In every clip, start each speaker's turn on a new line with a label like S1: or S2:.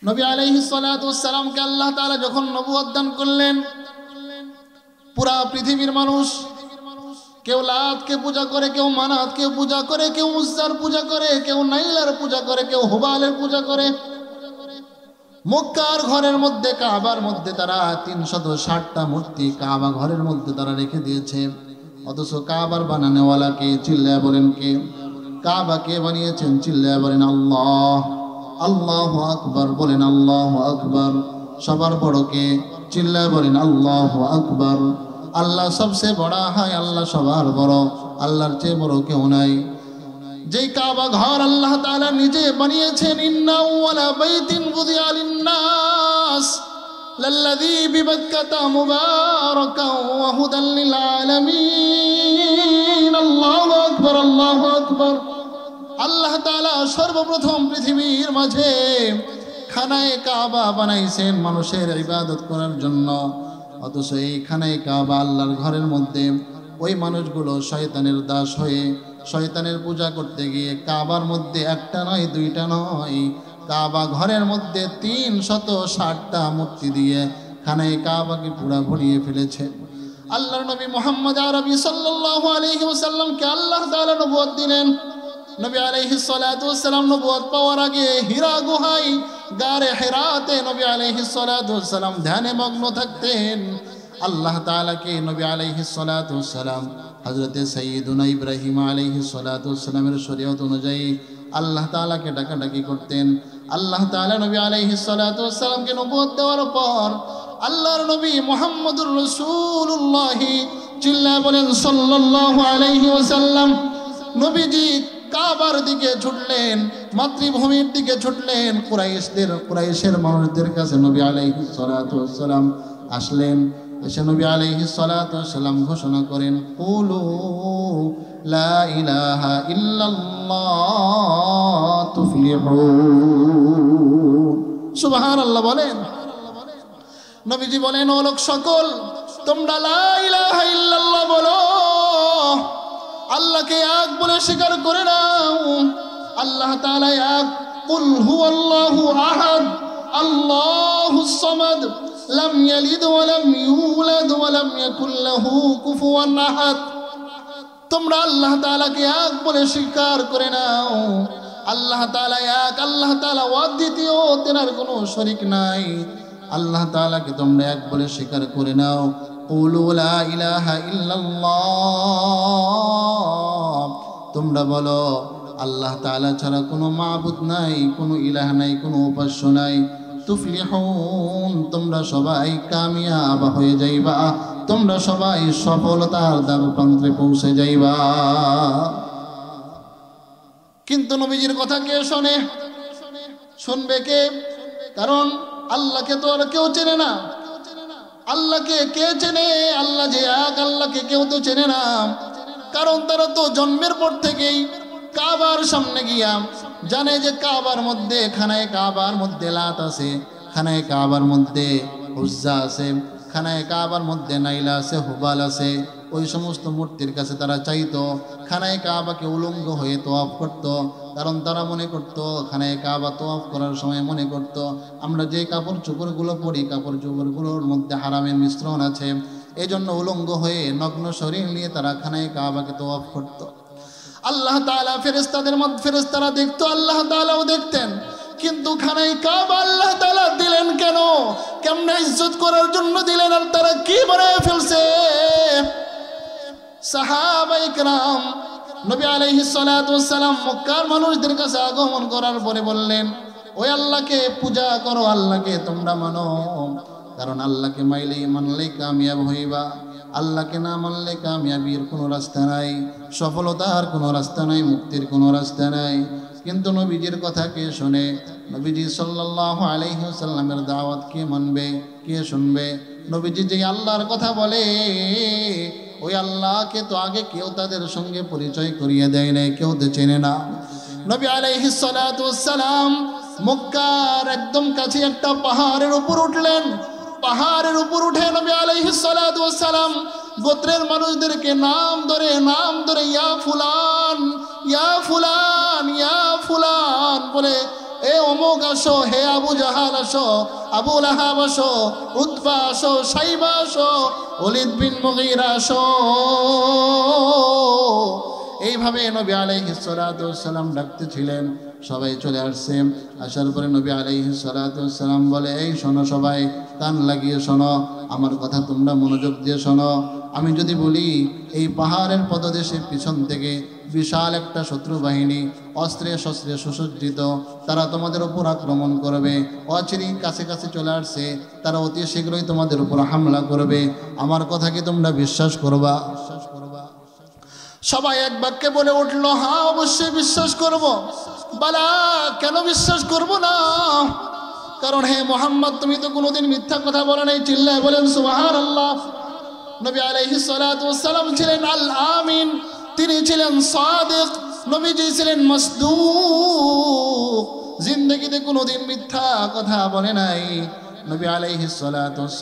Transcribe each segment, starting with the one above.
S1: নবী আলাইহিস সালাতু ওয়াস সালামকে আল্লাহ তাআলা যখন নবুয়ত দান করলেন, পুরা পৃথিবীর মানুষ কেউ লাতকে পূজা করে, কেউ মানাতকে পূজা করে, কেউ উজ্জার পূজা করে, কেউ নাইলার পূজা করে, কেউ হুবালের পূজা করে। মক্কার ঘরের মধ্যে, কাবার মধ্যে তারা ৩৬০টা মূর্তি কাবা ঘরের মধ্যে তারা রেখে দিয়েছে। অথচ কাবার বানানোওয়ালাকে চিল্লায়া বলেন কে? কাবা কে বানিয়েছেন? চিল্লায়া বলেন আল্লাহ। আল্লাহু আকবার বলেন, আল্লাহু আকবার। সবার বড় কে? চিল্লায়া বলেন আল্লাহু আকবার। আল্লাহ সবচেয়ে বড়, হয় আল্লাহ সবার বড়, আল্লাহর চেয়ে বড় কেউ নাই। যেই কাবা ঘর আল্লাহ তাআলা নিজে বানিয়েছেন, ইন্না আউওয়ালা বাইতিন বুদিআ লিন-নাস লাল্লাযী বিবাক্কাতা মুবারাকান ওয়া হুদাল লিল আলামিন। আল্লাহু আকবার, আল্লাহু আকবার। আল্লাহ তাআলা সর্বপ্রথম পৃথিবীর মাঝে খানায়ে কাবা বানাইছেন মানুষের ইবাদত করার জন্য। অথচ এই খানায়ে কাবা আল্লাহর ঘরের মধ্যে ওই মানুষগুলো শয়তানের দাস হয়ে শয়তানের পূজা করতে গিয়ে কাবার মধ্যে একটা নয়, দুইটা নয়, কাবা ঘরের মধ্যে ৩৬০টা মূর্তি দিয়ে খানায়ে কাবাকে পুরা ভরিয়ে ফেলেছে। আল্লাহর নবী মুহাম্মদ আরবি সাল্লাল্লাহু আলাইহি ওয়াসাল্লামকে আল্লাহ তাআলা নবুয়ত দিলেন। নবী আলাইহিস সালাতু ওয়াস সালাম নবুয়ত পাওয়ার আগে হীরা গুহায়, গারে হিরাতে নবী আলাইহিস সালাতু ওয়াস সালাম ধ্যানে মগ্ন থাকতেন। আল্লাহ তাআলাকে নবী আলাইহিস সালাতু ওয়াস সালাম হযরতে সাইয়্যিদুনা ইব্রাহিম আলাইহিস সালাতু ওয়াস সালামের শরীয়ত অনুযায়ী আল্লাহ তাআলাকে ডাকাডাকি করতেন। আল্লাহ তাআলা নবী আলাইহিস সালাতু ওয়াস সালামকে নবুয়ত দেওয়ার পর আল্লাহর নবী মুহাম্মদুর রাসূলুল্লাহ চিল্লায়ে বলেন সাল্লাল্লাহু আলাইহি ওয়াসাল্লাম, নবীজি কাবার দিকে ছুটলেন, মাতৃভূমির দিকে ছুটলেন। কুরাইশের মানুষদের কাছে নবী আলাইহিস সালাতু ওয়াস সালাম আসলেন। এসে নবী আলাইহিস সালাতু ওয়াস সালাম ঘোষণা করেন, কুলু লা ইলাহা ইল্লাল্লাহ তুফলিহুন। সুবহানাল্লাহ বলেন। নবীজি বলেন, ও লোক সকল, তোমরা লা ইলাহা ইল্লাল্লাহ বলো, আল্লাহকে এক বলে স্বীকার করে নাও। আল্লাহ তাআলা এক। কুল হুয়াল্লাহু আহাদ আল্লাহুস সামাদ লাম ইয়ালিদ ওয়া লাম ইউলাদ ওয়া লাম ইয়াকুল লাহু কুফুয়ান আহাদ। তোমরা আল্লাহ তাআলাকে এক বলে স্বীকার করে নাও। আল্লাহ তাআলা এক, আল্লাহ তাআলা অদ্বিতীয়, তেনার কোনো শরীক নাই। আল্লাহ তাআলাকে তোমরা এক বলে স্বীকার করে নাও। কুলু লা ইলাহা ইল্লাল্লাহ, তোমরা বলো আল্লাহ তাআলা ছাড়া কোনো মাবুদ নাই, কোনো ইলাহ নাই, কোনো উপাস্য নাই। তুফলিহুন, তোমরা সবাই কামিয়াব হয়ে যাইবা, তোমরা সবাই সফলতার দ্বারপ্রান্তে পৌঁছে যাইবা। কিন্তু নবীজির কথা কে শোনে? শুনবে কে? কারণ আল্লাহকে তো আর কেউ চেনে না। আল্লাহকে কে চেনে? আল্লাহ যে এক, আল্লাহকে কেউ তো চেনে না। কারণ তারা তো জন্মের পর থেকেই কাবার সামনে গিয়া জানে যে কাবার মধ্যে, খানায়ে কাবার মধ্যে লাত আছে, খানায়ে কাবার মধ্যে উজ্জা আছে, খানায়ে কাবার মধ্যে নাইলা আছে, হুবাল আছে। ওই সমস্ত মূর্তির কাছে তারা চাইতো, খানায়ে কাবাকে উলঙ্গ হয়ে তোয়াফ করত। কারণ তারা মনে করত, খানায়ে কাবা তোয়াফ করার সময় মনে করত আমরা যে কাপড় চোপড়গুলো পরি, কাপড় চোপড়গুলোর মধ্যে হারামের মিশ্রণ আছে। এই জন্য উলঙ্গ হয়ে নগ্ন শরীর নিয়ে তারা খানায়ে কাবাকে তোয়াফ করত। আল্লাহ তাআলা ফেরেশতাদের মধ্যে, ফেরেশতারা দেখতো, আল্লাহ তাআলাও দেখতেন। কিন্তু খানায়ে কাবা আল্লাহ তাআলা দিলেন কেন? কেমনে ইজ্জত করার জন্য দিলেন? আর তারা কি বানায় ফেলছে? সাহাবায়ে কেরাম নবী আলাইহিস সালাতু ওয়াস সালাম মক্কার মানুষদের কাছে আগমন করার পরে বললেন, ওই আল্লাহকে পূজা করো, আল্লাহকে তোমরা মানো। কারণ আল্লাহকে মানলেই কামিয়াব হইবা, আল্লাহকে না মানলে কামিয়াবির কোনো রাস্তা নাই, সফলতার কোনো রাস্তা নাই, মুক্তির কোনো রাস্তা নাই। কিন্তু নবীজির কথা কে শোনে? নবীজি সাল্লাল্লাহু আলাইহি ওয়াসাল্লামের দাওয়াত কে মানবে, কে শুনবে? নবীজি যে আল্লাহর কথা বলে, ওই আল্লাহকে তো আগে কেউ তাদের সঙ্গে পরিচয় করিয়ে দেয় নাই, কেউ তো চেনে না। নবী আলাইহিস সালাতু ওয়াস সালাম মক্কার একদম কাছে একটা পাহাড়ের উপর উঠলেন। পাহাড়ের উপর উঠে নবী আলাইহিস সালাতু ওয়াস সালাম গোত্রের মানুষদেরকে নাম ধরে ইয়া ফুলান, ইয়া ফুলান, ইয়া ফুলান বলে এ অমুক আসো, হে আবু জাহাল আসো, আবু লাহাব আসো, উতবা আসো, সাইবা আসো, ওলিদ বিন মুগীরা আসো। এইভাবে নবী আলাইহিস সালাতু ওয়াস সালাম ডাকতেছিলেন। সবাই চলে আসছে। আসার পরে নবী আলাইহিস সালাতু ওয়াস সালাম বলে, এই শোনো সবাই, কান লাগিয়ে শোনো, আমার কথা তোমরা মনোযোগ দিয়ে শোনো। আমি যদি বলি এই পাহাড়ের পদদেশে পিছন থেকে বিশাল একটা শত্রু বাহিনী অস্ত্রে শস্ত্রে সুসজ্জিত, তারা তোমাদের উপর আক্রমণ করবে, অচিরেই কাছে কাছে চলে আসছে, তারা অতি শীঘ্রই তোমাদের উপর হামলা করবে, আমার কথা কি তোমরা বিশ্বাস করবা? সবাই এক বাক্যে বলে উঠল, হ্যাঁ অবশ্যই বিশ্বাস করব। বালা, কেন বিশ্বাস করব না? কারণ হে মুহাম্মদ, তুমি তো কোনোদিন মিথ্যা কথা বলো নাই। চিল্লায় বলেন সুবহানাল্লাহ। নবী আলাইহিস সালাতু ওয়াস সালাম ছিলেন আল আমিন, তিনি ছিলেন সাদিক, নবীজি ছিলেন মাসদুক, জিন্দেগিতে কোনোদিন মিথ্যা কথা বলে নাই। নবী আলাইহিস সালাতু ওয়াস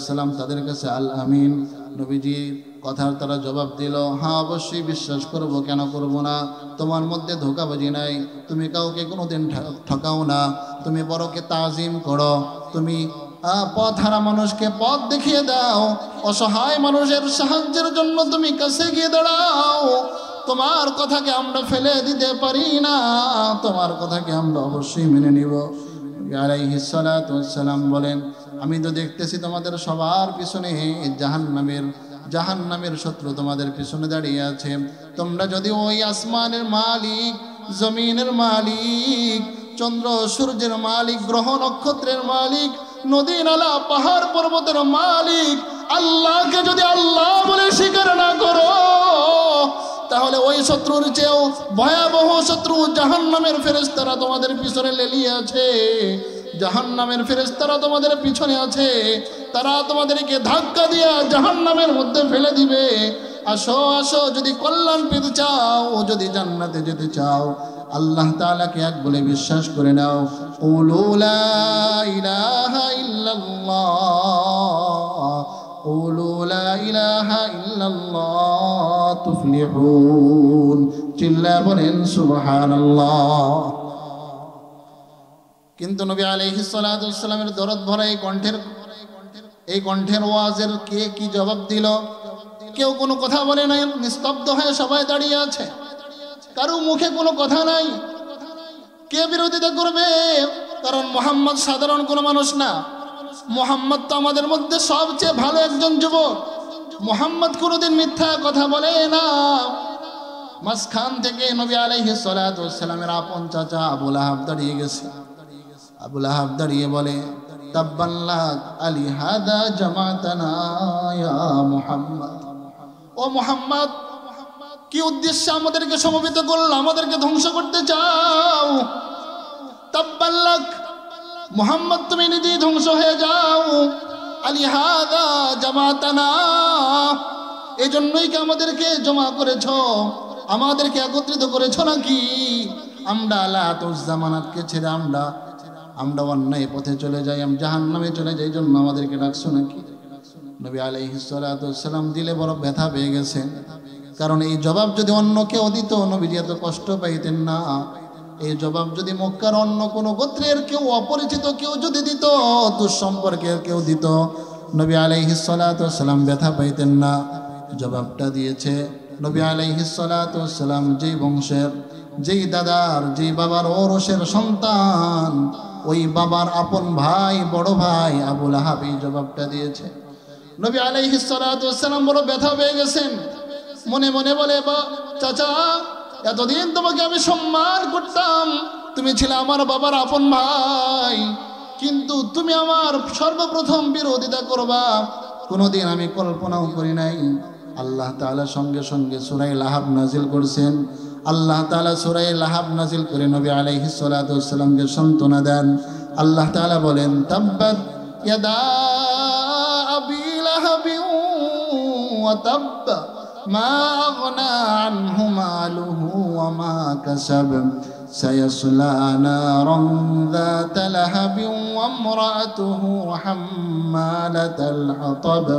S1: সালাম তাদের কাছে আল আমিন, নবীজি কথার তারা জবাব দিল, হ্যাঁ অবশ্যই বিশ্বাস করব, কেন করব না? তোমার মধ্যে ধোঁকাবাজি নাই, তুমি কাউকে কোনোদিন ঠকাও না, তুমি বড়কে তাজিম করো, তুমি পথ হারা মানুষকে পথ দেখিয়ে দাও, অসহায় মানুষের সাহায্যের জন্য তুমি কাছে গিয়ে দাঁড়াও। তোমার কথাকে আমরা ফেলে দিতে পারি না, তোমার কথাকে আমরা অবশ্যই মেনে নিব। আলাইহিস সালাতু ওয়াস সালাম বলেন, আমি তো দেখতেছি তোমাদের সবার পিছনে জাহান্নামের শত্রু তোমাদের পিছনে দাঁড়িয়ে আছে। তোমরা যদি ওই আসমানের মালিক, জমিনের মালিক, চন্দ্র সূর্যের মালিক, গ্রহ নক্ষত্রের মালিক, নদী নালা পাহাড় পর্বতের মালিক আল্লাহকে যদি আল্লাহ বলে স্বীকার না করো, তাহলে ওই শত্রুর চেয়েও ভয়াবহ শত্রু জাহান্নামের ফেরেশতারা তোমাদের পিছনে লেলিয়ে আছে। জাহান্নামের ফেরেশতারা তোমাদের পিছনে আছে, তারা তোমাদেরকে ধাক্কা দিয়া জাহান্নামের মধ্যে ফেলে দিবে। আসো আসো, যদি কল্যাণ পেতে চাও, যদি জান্নাতে যেতে চাও, আল্লাহ তাআলাকে এক বলে বিশ্বাস করে নাও। কুলু লা ইলাহা ইল্লাল্লাহ, কুলু লা ইলাহা ইল্লাল্লাহ তুফলিহুন। চিল্লায়া বলেন সুবহানাল্লাহ। কিন্তু নবী আলাইহিস সালাতু ওয়াস সালামের দরদ ভরা এই কণ্ঠের ওয়াজের কে কি জবাব দিল? কেউ কোনো কথা বলে নাই, নিস্তব্ধ হয়ে সবাই দাঁড়িয়ে আছে, কারো মুখে কোনো কথা নাই। কে বিরোধিতা করবে? কারণ মুহাম্মদ সাধারণ কোনো মানুষ না, মুহাম্মদ তো আমাদের মধ্যে সবচেয়ে ভালো একজন যুবক। মুহাম্মদ কোনোদিন মিথ্যা কথা বলে না। মাঝখান থেকে নবী আলাইহিস সালাতু ওয়াস সালামের আপন চাচা আবু লাহাব দাঁড়িয়ে গেছে। আবু লাহাব দাঁড়িয়ে বলে, তাব্বান লাক আলি হাদা জামাতানা ইয়া মুহাম্মদ। ও মুহাম্মদ, কি উদ্দেশ্যে আমাদেরকে সমবেত করল? আমাদেরকে ধ্বংস করতে চাও? তাব্বান লাক, মুহাম্মদ তুমি নিজেই ধ্বংস হয়ে যাও। আলি হাদা জামাতানা, এই জন্যই কি আমাদেরকে জমা করেছ, আমাদেরকে একত্রিত করেছ নাকি? আমরা লাতুজ্জামানাতকে ছেড়ে আমরা অন্যায় পথে চলে যাই, আমরা জাহান্নামে চলে যাই, জন্য আমাদেরকে ডাকছো নাকি? নবী আলাইহিস সালাতু ওয়াস সালাম দিলে বড় ব্যথা পেয়ে গেছেন, কারণ এই জবাব যদি অন্য কেউ দিত, নবীজি এত কষ্ট পাইতেন না। এই জবাব যদি মক্কার অন্য কোনো গোত্রের কেউ, অপরিচিত কেউ যদি দিত, দুঃসম্পর্কের কেউ দিত, নবী আলাইহিস সালাতু ওয়াস সালাম ব্যথা পাইতেন না। জবাবটা দিয়েছে নবী আলাইহিস সালাতু ওয়াস সালাম যেই বংশের, যেই দাদার, যেই বাবার ওরসের সন্তান, ওই বাবার আপন ভাই, বড় ভাই আবু লাহাব এই জবাবটা দিয়েছে। নবী আলাইহিস সালাতু ওয়াস সালাম বড় ব্যথা পেয়ে গেছেন। মনে মনে বলে, চাচা, এতদিন তোমাকে আমি সম্মান করতাম, তুমি ছিলে আমার বাবার আপন ভাই, কিন্তু তুমি আমার সর্বপ্রথম বিরোধিতা করবা, কোনোদিন আমি কল্পনাও করি নাই। আল্লাহ তাআলা সঙ্গে সঙ্গে সূরা লাহাব নাজিল করছেন। আল্লাহ তাআলা সূরা লাহাব নাজিল করে নবী আলাইহিস সালাতু ওয়াস সালামকে সান্ত্বনা দেন। আল্লাহ তাআলা বলেন, তাব্বাত ইয়াদা আবি লাহাবিন ওয়া তাব্বা মা আগনা আনহু মালুহু ওয়া মা কাসাব সায়াসলা নারান যাতা লাহাবিন ওয়া ইমরাআতুহু হাম্মালাতাল হাতাব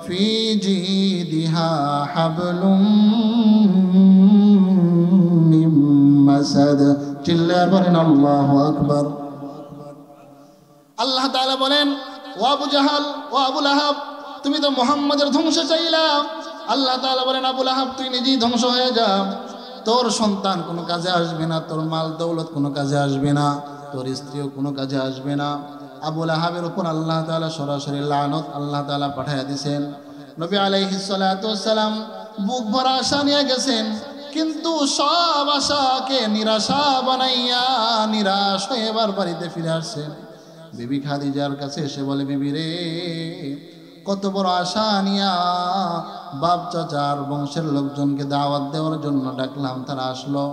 S1: ফি জিদিহা হাবলুম মিন মাসাদ। চিল্লায়া বলেন আল্লাহু আকবার। আল্লাহ তাআলা বলেন, ও আবু জাহাল, ও আবু লাহাব, তুমি তো মুহাম্মাদের ধ্বংস চাইলা। আল্লাহ তাআলা বলেন, আবু লাহাব তুই নিজেই ধ্বংস হয়ে যা, তোর সন্তান কোনো কাজে আসবে না, তোর মাল দৌলত কোনো কাজে আসবে না, তোর স্ত্রীও কোনো কাজে আসবে না। আবু লাহাবের উপর আল্লাহ তাআলা সরাসরি লানত আল্লাহ তাআলা পাঠাইয়া দিয়েছেন। নবী আলাইহিস সালাতু ওয়াসসালাম বুক ভরা আশা নিয়ে গেছেন, কিন্তু সব আশাকে নিরাশা বানাইয়া নিরাশ হয়ে এবার বাড়িতে ফিরে আসছেন। বিবি খাদিজার কাছে এসে বলে, বিবি রে, কত বড় আশা নিয়া বাপ চাচার বংশের লোকজনকে দাওয়াত দেওয়ার জন্য ডাকলাম, তারা আসলো,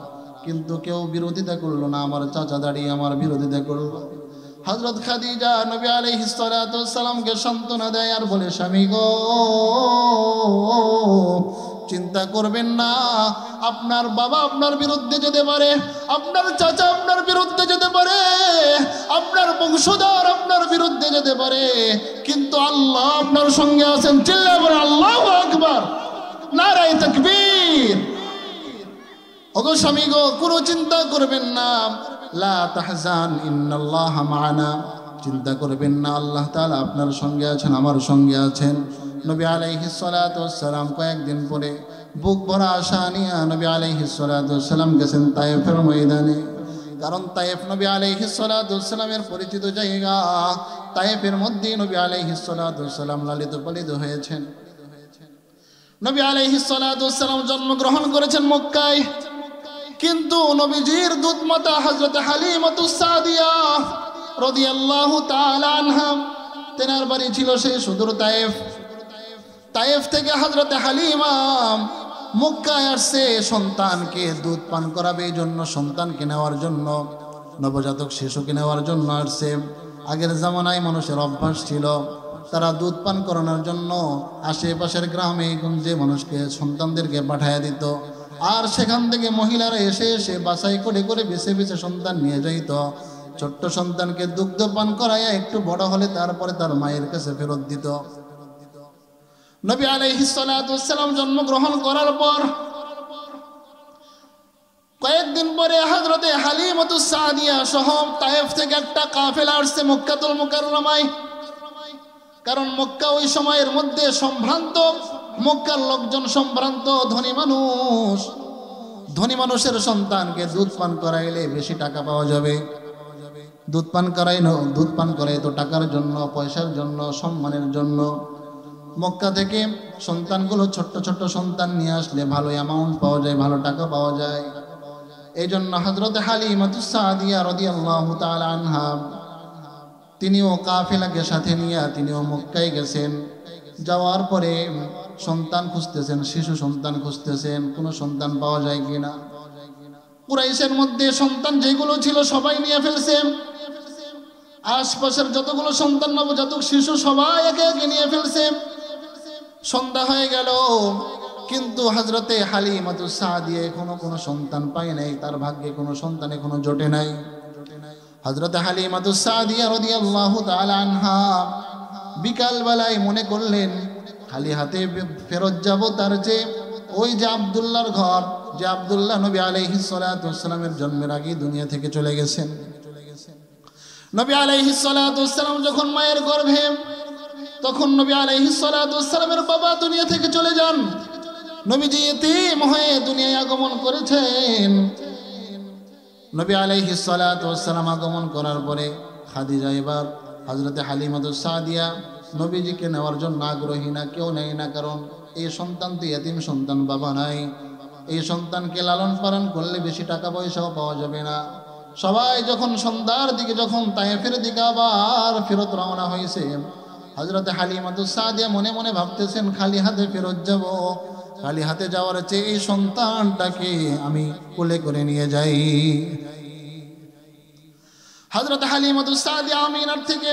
S1: কিন্তু কেউ বিরোধিতা করলো না। আমার চাচা দাঁড়িয়ে আমার বিরোধিতা করলো। হযরত খাদিজা নবী আলাইহিস সালাতু ওয়াসসালামকে সান্ত্বনা দেয় আর বলে, স্বামী গো, চিন্তা করবেন না, আপনার বাবা আপনার বিরুদ্ধে যেতে পারে, আপনার চাচা আপনার বিরুদ্ধে যেতে পারে, আপনার বংশধর আপনার বিরুদ্ধে যেতে পারে, কিন্তু আল্লাহ আপনার সঙ্গে আছেন। চিল্লায়া বলেন আল্লাহু আকবার, নারায়ে তাকবীর। ওগো স্বামী গো, কোনো চিন্তা করবেন না, লা তাহজান ইন্নাল্লাহা মা'ানা, চিন্তা করবেন না, আল্লাহ তাআলা আপনার সঙ্গে আছেন, আমার সঙ্গে আছেন। নবী আলাইহিস সালাতু ওয়াসসালাম কয়েকদিন পরে বুক ভরা আশা নিয়ে নবী আলাইহিস সালাতু ওয়াসসালাম গেছেন তায়েফের ময়দানে। কারণ তায়েফ নবী আলাইহিস সালাতু ওয়াসসালামের পরিচিত জায়গা। তায়েফের মধ্যে নবী আলাইহিস সালাতু ওয়াসসালাম লালিত পালিত হয়েছেন। নবী আলাইহিস সালাতু ওয়াসসালাম জন্মগ্রহণ করেছেন মক্কায়, কিন্তু নবীজির দুধমাতা হযরত হালিমাতুস সাদিয়া রাদিয়াল্লাহু তাআলা আনহা, তেনার বাড়ি ছিল সেই সুদূর তায়েফ। তায়েফ থেকে হযরত হালিমা মক্কায় আসছে সন্তানকে দুধ পান করাবে, এই জন্য সন্তানকে নেওয়ার জন্য, নবজাতক শিশুকে নেওয়ার জন্য আসছে। আগের জামানায় মানুষের অভ্যাস ছিল, তারা দুধ পান করানোর জন্য আশেপাশের গ্রামে গঞ্জে মানুষকে সন্তানদেরকে পাঠাইয়া দিত, আর সেখান থেকে মহিলারা এসে এসে বাছাই করে করে বেছে বেছে সন্তান নিয়ে যাইত। ছোট্ট সন্তানকে দুগ্ধ পান করাইয়া একটু বড় হলে তারপরে তার মায়ের কাছে ফেরত দিত। নবী আলাইহিস সালাতু ওয়াসসালাম জন্মগ্রহণ করার পর কয়েকদিন পরে হযরতে হালিমাতুস সাদিয়া সহ তায়েফ থেকে একটা কাফেলা আসছে মক্কাতুল মুকাররমায়। কারণ মক্কা ওই সময়ের মধ্যে সম্ভ্রান্ত, মক্কার লোকজন সম্ভ্রান্ত, ধনী মানুষ। ধনী মানুষের সন্তানকে দুধ পান করাইলে বেশি টাকা পাওয়া যাবে। দুধ পান করাই তো টাকার জন্য, পয়সার জন্য, সম্মানের জন্য। মক্কা থেকে সন্তানগুলো ছোট্ট ছোট্ট সন্তান নিয়ে আসলে ভালো অ্যামাউন্ট পাওয়া যায়, ভালো টাকা পাওয়া যায়। এই জন্য হযরত হালিমাতুস সাদিয়া রাদিয়াল্লাহু তাআলা আনহা তিনিও কাফেলাকে সাথে নিয়ে তিনিও মক্কায় গেছেন। যাওয়ার পরে সন্তান খুঁজতেছেন, শিশু সন্তান খুঁজতেছেন, কোনো সন্তান পাওয়া যায় কিনা। কুরাইশের মধ্যে সন্তান যেগুলো ছিল সবাই নিয়ে ফেলছে। আশপাশের যতগুলো সন্তান নবজাতক শিশু সবাই একে একে নিয়ে ফেলছে। সন্ধ্যা হয়ে গেল, কিন্তু হযরতে হালিমাতুস সাদিয়া এখনো কোনো সন্তান পায় নাই, তার ভাগ্যে কোনো সন্তান এখনো জোটে নাই। হযরতে হালিমাতুস সাদিয়া রাদিয়াল্লাহু তাআলা আনহা বিকাল বেলায় মনে করলেন খালি হাতে ফেরত যাব, তার যে ওই যে আব্দুল্লাহর ঘর, যে আব্দুল্লাহ নবী আলাইহিস সালাতু ওয়াসসালামের জন্মের আগে দুনিয়া থেকে চলে গেছেন। নবী আলাইহিস সালাতু ওয়াসসালাম যখন মায়ের গর্ভে, তখন নবী আলাইহিস সালাতু ওয়াসসালামের বাবা দুনিয়া থেকে চলে যান। নবীজি ইতিম হয়ে দুনিয়ায় আগমন করেছেন। নবী আলাইহিস সালাতু ওয়াসসালাম আগমন করার পরে খাদিজা এবার হযরতে হালিমাতুস সাদিয়া নবীজিকে নেওয়ার জন্য আগ্রহী না, কেউ নেয় না। কারণ এই সন্তান তো ইতিম সন্তান, বাবা নাই। এই সন্তানকে লালন পালন করলে বেশি টাকা পয়সাও পাওয়া যাবে না। সবাই যখন সন্ধ্যার দিকে যখন তায়েফের দিকে আবার ফেরত রওনা হয়েছে, হযরতে হালিমাতুস সাদিয়া মনে মনে ভাবতেছেন খালি হাতে ফেরত যাব, খালি হাতে যাওয়ার চেয়ে এই সন্তানটাকে আমি কোলে করে নিয়ে যাই। হযরতে হালিমাতুস সাদিয়া আমিনার থেকে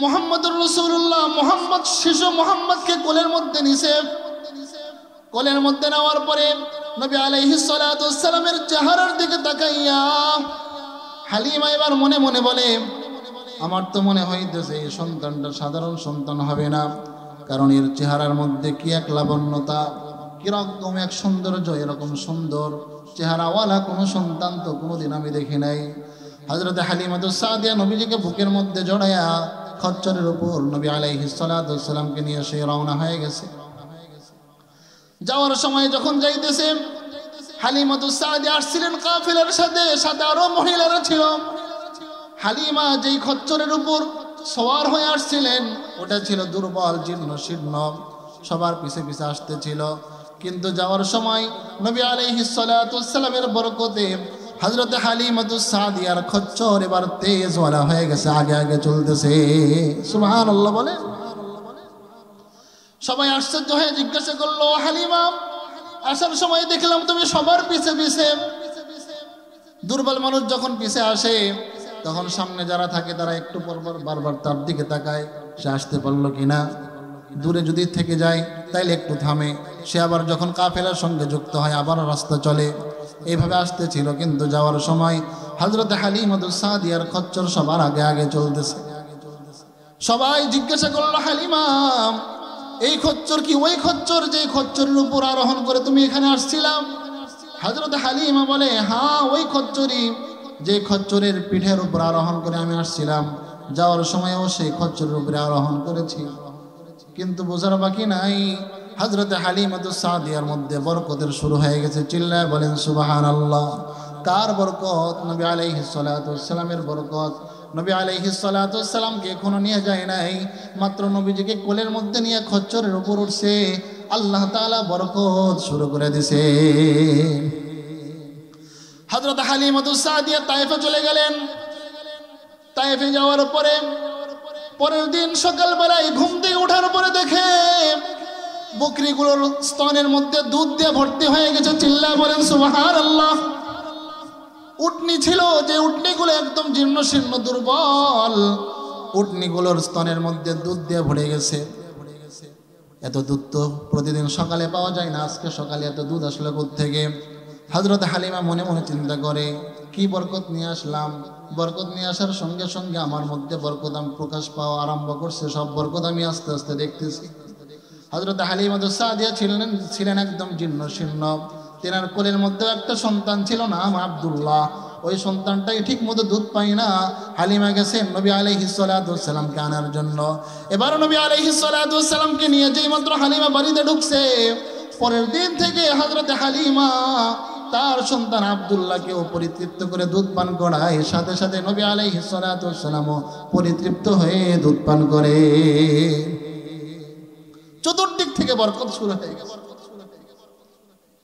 S1: মুহাম্মদুর রাসূলুল্লাহ, মুহাম্মদ শিশু মুহাম্মদকে কোলের মধ্যে নিছে। কোলের মধ্যে নেওয়ার পরে নবী আলাইহিস সালাতু ওয়াসসালামের চেহারার দিকে তাকাইয়া হালিমা এবার মনে মনে বলে, আমার তো মনে হইতেছে এই সন্তানটা সাধারণ সন্তান হবে না, কারণ এর চেহারার মধ্যে কি এক লাবণ্যতা, কিরকম এক সৌন্দর্য, এরকম সুন্দর চেহারাওয়ালা কোনো সন্তান তো কোনোদিন আমি দেখি নাই। হযরত হালিমাতুস সাদিয়া নবীজিকে বুকের মধ্যে জড়ায়া খচ্চরের উপর নবী আলাইহিস সালাতু ওয়াস সালামকে নিয়ে সে রওনা হয়ে গেছে। যাওয়ার সময় যখন যাইতেছে, হালিমাতুস সাদিয়া আসছিলেন কাফেলার সাথে, সাথে আরো মহিলারা ছিল। হালিমা যেই খচ্চরের উপর সওয়ার হয়ে আসছিলেন ওটা ছিল দুর্বল, জীর্ণ শীর্ণ, সবার পিছে পিছে আসতেছিল। কিন্তু যাওয়ার সময় নবী আলাইহিস সালাতু ওয়াস সালামের বরকতে হযরত হালিমাতুস সাদিয়ার খচ্চর এবার তেজওয়ালা হয়ে গেছে, আগে আগে চলতেছে। সুবহানাল্লাহ বলে। সবাই আশ্চর্য হয়ে জিজ্ঞাসা করলো, হালিমা আসার সময় দেখলাম তুমি সবার পিছে পিছে। দুর্বল মানুষ যখন পিছে আসে তখন সামনে যারা থাকে তারা একটু পর পর বারবার তার দিকে তাকায়, সে আসতে পারলো কিনা। দূরে যদি থেকে যায় তাইলে একটু থামে, সে আবার যখন কাফেলার সঙ্গে যুক্ত হয় আবার রাস্তা চলে। এইভাবে আসতেছিল। কিন্তু যাওয়ার সময় হযরত হালিমাতুস সাদিয়ার খচ্চর সবার আগে আগে চলতেছে। সবাই জিজ্ঞাসা করলো, হালিমা এই খচ্চর কি ওই খচ্চর যে খচ্চরের উপর আরোহণ করে তুমি এখানে আসছিলাম? হযরত হালিমা বলে, হ্যাঁ ওই খচ্চরই, যে খচ্চরের পিঠের উপর আরোহণ করে আমি আসছিলাম। যাওয়ার সময়ও সেই খচ্চরের উপরে আরোহণ করেছি। কিন্তু বোঝার বাকি নাই, হযরত হালিমাতুস সাদিয়ার মধ্যে বরকতের শুরু হয়ে গেছে। চিল্লায় বলেন সুবহানাল্লাহ। কার বরকত? নবী আলাইহিস সালাতু ওয়াস সালামের বরকত। নবী আলাইহিস সালাতু ওয়াস সালামকে এখনো নিয়ে যায় নাই, মাত্র নবীজিকে কোলের মধ্যে নিয়ে খচ্চরের উপর উঠছে, আল্লাহ তাআলা বরকত শুরু করে দিছে। হযরত হালিমাতুস সাদিয়া তায়েফে চলে গেলেন। তায়েফে যাওয়ার পরে পরের দিন সকালবেলায় ঘুম থেকে ওঠার পরে দেখে বকরিগুলোর স্তনের মধ্যে দুধ দিয়ে ভর্তি হয়ে গেছে। চিল্লায় বলেন সুবহানাল্লাহ। উটনি ছিল, যে উটনিগুলো একদম জীর্ণ শীর্ণ দুর্বল, উটনিগুলোর স্তনের মধ্যে দুধ দিয়ে ভরে গেছে। এত দুধ তো প্রতিদিন সকালে পাওয়া যায় না, আজকে সকালে এত দুধ আসলে কোত্থেকে? হযরত হালিমা মনে মনে চিন্তা করে, কি বরকত নিয়ে আসলাম। বরকত নিয়ে আসার সঙ্গে সঙ্গে আমার মধ্যে বরকত আমি প্রকাশ পাওয়া আরম্ভ করছে। সব বরকত আমি আস্তে আস্তে দেখতেছি। হযরত হালিমাতুস সাদিয়া ছিলেন একদম জীর্ণ শীর্ণ। তেনার কোলের মধ্যে একটা সন্তান ছিল, নাম আব্দুল্লাহ। ওই সন্তানটাই ঠিক মতো দুধ পায় না। হালিমা গেছেন নবী আলাইহিস সালাতু ওয়াস সালামকে আনার জন্য। এবার নবী আলাইহিস সালাতু ওয়াস সালামকে নিয়ে যেই মাত্র হালিমা বাড়িতে ঢুকছে, পরের দিন থেকে হযরত হালিমা তার সন্তান আব্দুল্লাহকেও পরিতৃপ্ত করে দুধ পান করায়। সাথে সাথে নবী আলাইহিস সালাতু ওয়াস সালামও পরিতৃপ্ত হয়ে দুধ পান করে। চতুর্দিক থেকে বরকত শুরু হয়ে গেছে।